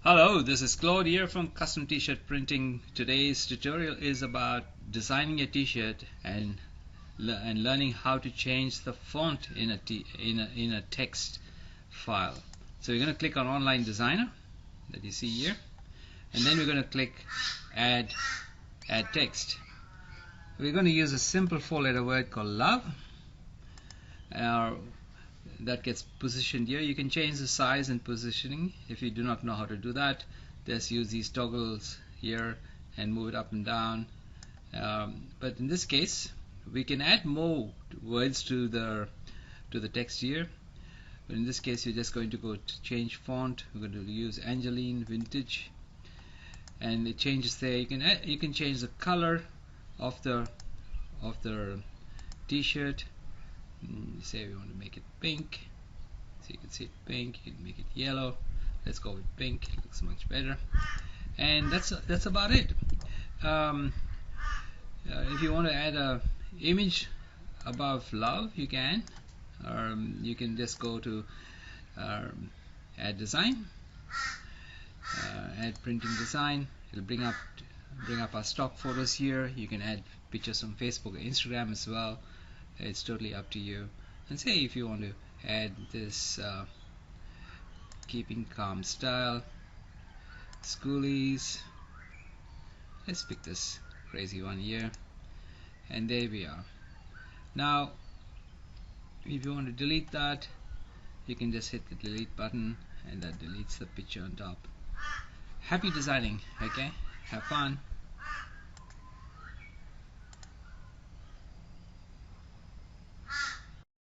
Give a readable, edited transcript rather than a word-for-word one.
Hello, this is Claude here from Custom T-Shirt Printing. Today's tutorial is about designing a T-shirt and learning how to change the font in a text file. So you're going to click on Online Designer that you see here, and then we're going to click Add Text. We're going to use a simple four-letter word called love. That gets positioned here. You can change the size and positioning. If you do not know how to do that, just use these toggles here and move it up and down. But in this case, we can add more words to the text here. But in this case, you're just going to go to change font. We're going to use Angeline Vintage, and it changes there. You can change the color of the T-shirt. Say we want to make it pink, so you can see it pink. You can make it yellow. Let's go with pink. It looks much better. And that's about it. If you want to add a image above love, you can. You can just go to add design, add printing design. It'll bring up our stock photos here. You can add pictures from Facebook or Instagram as well. It's totally up to you. And say if you want to add this keeping calm style, schoolies, let's pick this crazy one here, and there we are. Now if you want to delete that, you can just hit the delete button, and that deletes the picture on top. Happy designing. Okay, have fun.